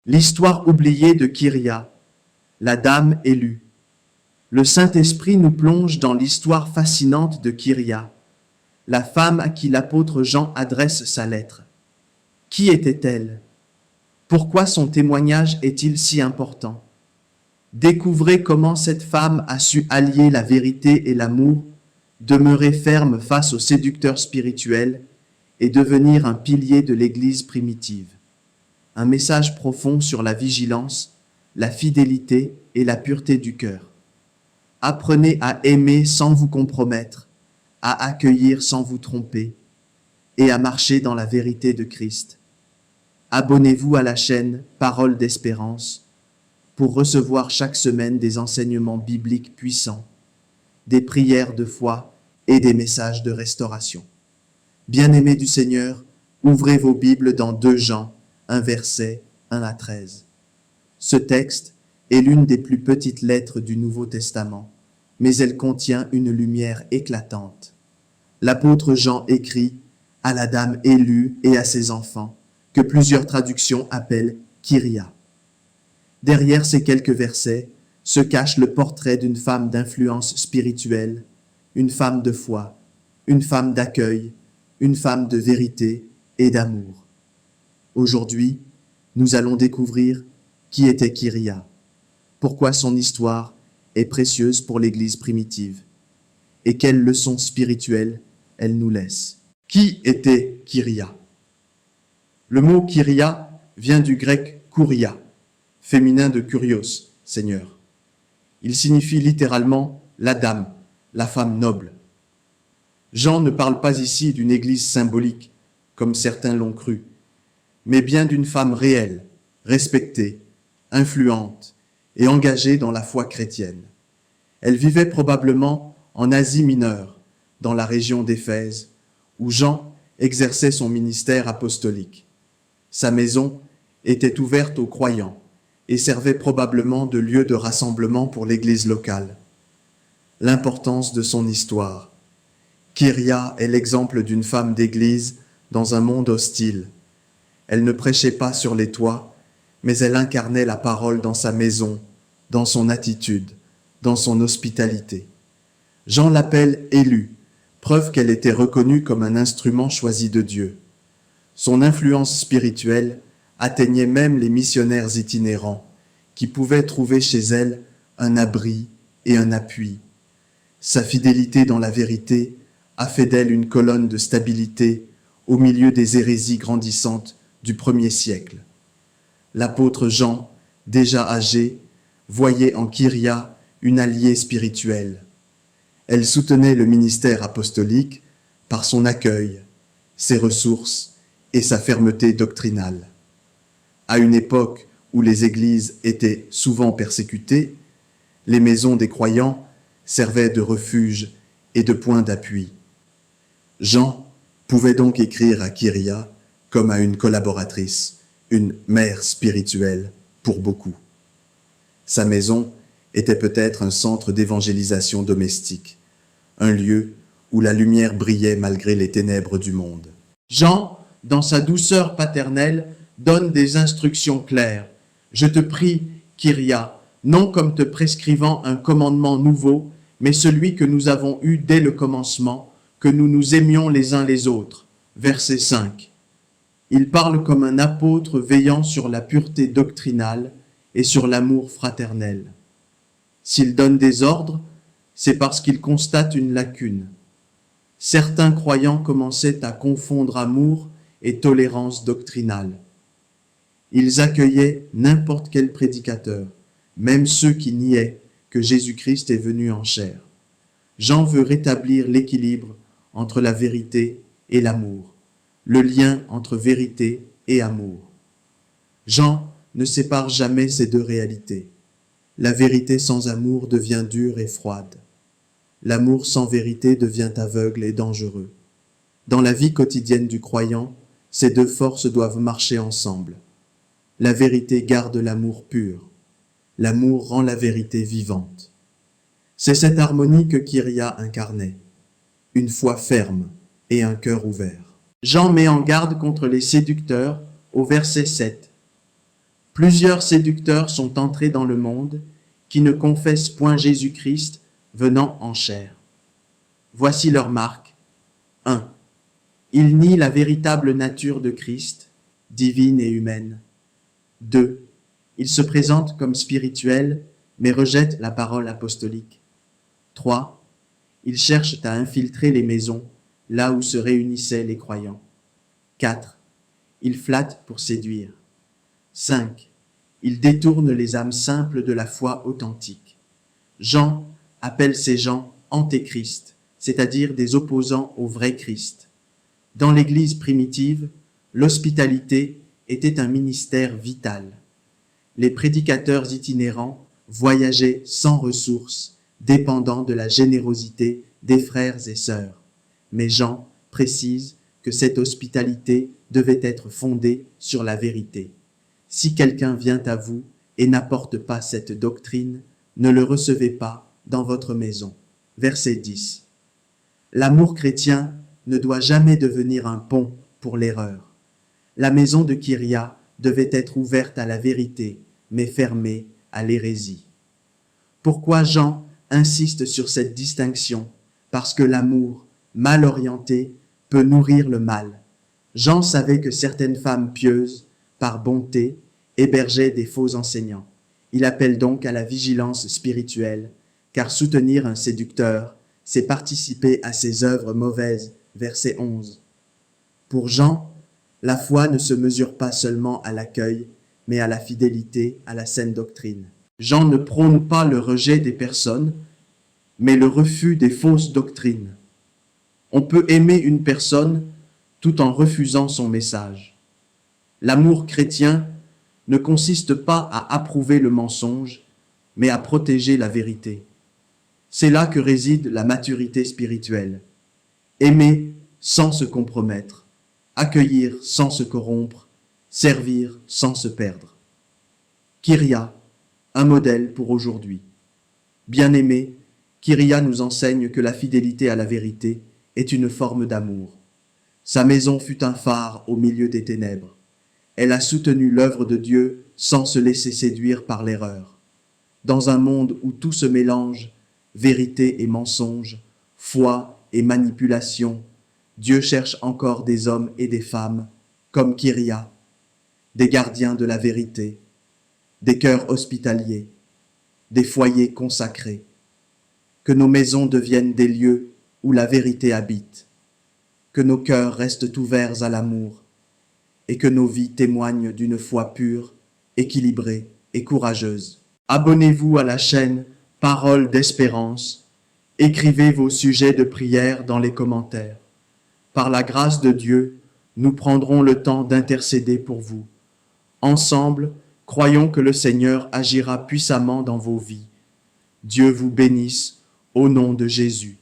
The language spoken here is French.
L'histoire oubliée de Kyria, la dame élue. Le Saint-Esprit nous plonge dans l'histoire fascinante de Kyria, la femme à qui l'apôtre Jean adresse sa lettre. Qui était-elle? Pourquoi son témoignage est-il si important? Découvrez comment cette femme a su allier la vérité et l'amour, demeurer ferme face aux séducteurs spirituels et devenir un pilier de l'Église primitive. Un message profond sur la vigilance, la fidélité et la pureté du cœur. Apprenez à aimer sans vous compromettre, à accueillir sans vous tromper et à marcher dans la vérité de Christ. Abonnez-vous à la chaîne Parole d'Espérance pour recevoir chaque semaine des enseignements bibliques puissants, des prières de foi et des messages de restauration. Bien-aimés du Seigneur, ouvrez vos Bibles dans 2 Jean, 1 verset 1 à 13. Ce texte est l'une des plus petites lettres du Nouveau Testament, mais elle contient une lumière éclatante. L'apôtre Jean écrit à la dame élue et à ses enfants, que plusieurs traductions appellent Kyria. Derrière ces quelques versets se cache le portrait d'une femme d'influence spirituelle, une femme de foi, une femme d'accueil, une femme de vérité et d'amour. Aujourd'hui, nous allons découvrir qui était Kyria, pourquoi son histoire est précieuse pour l'Église primitive et quelles leçons spirituelles elle nous laisse. Qui était Kyria? Le mot Kyria vient du grec kouria, féminin de kurios, Seigneur. Il signifie littéralement la dame, la femme noble. Jean ne parle pas ici d'une église symbolique, comme certains l'ont cru, mais bien d'une femme réelle, respectée, influente et engagée dans la foi chrétienne. Elle vivait probablement en Asie mineure, dans la région d'Éphèse, où Jean exerçait son ministère apostolique. Sa maison était ouverte aux croyants et servait probablement de lieu de rassemblement pour l'église locale. L'importance de son histoire. Kyria est l'exemple d'une femme d'église dans un monde hostile. Elle ne prêchait pas sur les toits, mais elle incarnait la parole dans sa maison, dans son attitude, dans son hospitalité. Jean l'appelle élue, preuve qu'elle était reconnue comme un instrument choisi de Dieu. Son influence spirituelle atteignait même les missionnaires itinérants, qui pouvaient trouver chez elle un abri et un appui. Sa fidélité dans la vérité a fait d'elle une colonne de stabilité au milieu des hérésies grandissantes du 1er siècle. L'apôtre Jean, déjà âgé, voyait en Kyria une alliée spirituelle. Elle soutenait le ministère apostolique par son accueil, ses ressources et sa fermeté doctrinale. À une époque où les églises étaient souvent persécutées, les maisons des croyants servaient de refuge et de point d'appui. Jean pouvait donc écrire à Kyria comme à une collaboratrice, une mère spirituelle pour beaucoup. Sa maison était peut-être un centre d'évangélisation domestique, un lieu où la lumière brillait malgré les ténèbres du monde. Jean, dans sa douceur paternelle, donne des instructions claires. Je te prie, Kyria, non comme te prescrivant un commandement nouveau, mais celui que nous avons eu dès le commencement, que nous nous aimions les uns les autres. Verset 5. Il parle comme un apôtre veillant sur la pureté doctrinale et sur l'amour fraternel. S'il donne des ordres, c'est parce qu'il constate une lacune. Certains croyants commençaient à confondre amour et tolérance doctrinale. Ils accueillaient n'importe quel prédicateur, même ceux qui niaient que Jésus-Christ est venu en chair. Jean veut rétablir l'équilibre entre la vérité et l'amour, le lien entre vérité et amour. Jean ne sépare jamais ces deux réalités. La vérité sans amour devient dure et froide. L'amour sans vérité devient aveugle et dangereux. Dans la vie quotidienne du croyant, ces deux forces doivent marcher ensemble. La vérité garde l'amour pur. L'amour rend la vérité vivante. C'est cette harmonie que Kyria incarnait. Une foi ferme et un cœur ouvert. Jean met en garde contre les séducteurs au verset 7. Plusieurs séducteurs sont entrés dans le monde qui ne confessent point Jésus-Christ venant en chair. Voici leur marque. 1. Ils nient la véritable nature de Christ, divine et humaine. 2. Ils se présentent comme spirituels, mais rejettent la parole apostolique. 3. Ils cherchent à infiltrer les maisons, là où se réunissaient les croyants. 4. Ils flattent pour séduire. 5. Ils détournent les âmes simples de la foi authentique. Jean appelle ces gens antéchrist, c'est-à-dire des opposants au vrai Christ. Dans l'Église primitive, l'hospitalité était un ministère vital. Les prédicateurs itinérants voyageaient sans ressources, dépendant de la générosité des frères et sœurs. Mais Jean précise que cette hospitalité devait être fondée sur la vérité. Si quelqu'un vient à vous et n'apporte pas cette doctrine, ne le recevez pas dans votre maison. Verset 10. L'amour chrétien ne doit jamais devenir un pont pour l'erreur. La maison de Kyria devait être ouverte à la vérité, mais fermée à l'hérésie. Pourquoi Jean insiste sur cette distinction? Parce que l'amour, mal orienté, peut nourrir le mal. Jean savait que certaines femmes pieuses, par bonté, hébergeaient des faux enseignants. Il appelle donc à la vigilance spirituelle, car soutenir un séducteur, c'est participer à ses œuvres mauvaises. Verset 11. Pour Jean, la foi ne se mesure pas seulement à l'accueil, mais à la fidélité à la saine doctrine. Jean ne prône pas le rejet des personnes, mais le refus des fausses doctrines. On peut aimer une personne tout en refusant son message. L'amour chrétien ne consiste pas à approuver le mensonge, mais à protéger la vérité. C'est là que réside la maturité spirituelle. Aimer sans se compromettre, accueillir sans se corrompre, servir sans se perdre. Kyria, un modèle pour aujourd'hui. Bien-aimé, Kyria nous enseigne que la fidélité à la vérité est une forme d'amour. Sa maison fut un phare au milieu des ténèbres. Elle a soutenu l'œuvre de Dieu sans se laisser séduire par l'erreur. Dans un monde où tout se mélange, vérité et mensonge, foi et manipulation, Dieu cherche encore des hommes et des femmes, comme Kyria, des gardiens de la vérité, des cœurs hospitaliers, des foyers consacrés. Que nos maisons deviennent des lieux où la vérité habite, que nos cœurs restent ouverts à l'amour, et que nos vies témoignent d'une foi pure, équilibrée et courageuse. Abonnez-vous à la chaîne Parole d'Espérance. Écrivez vos sujets de prière dans les commentaires. Par la grâce de Dieu, nous prendrons le temps d'intercéder pour vous. Ensemble, croyons que le Seigneur agira puissamment dans vos vies. Dieu vous bénisse au nom de Jésus.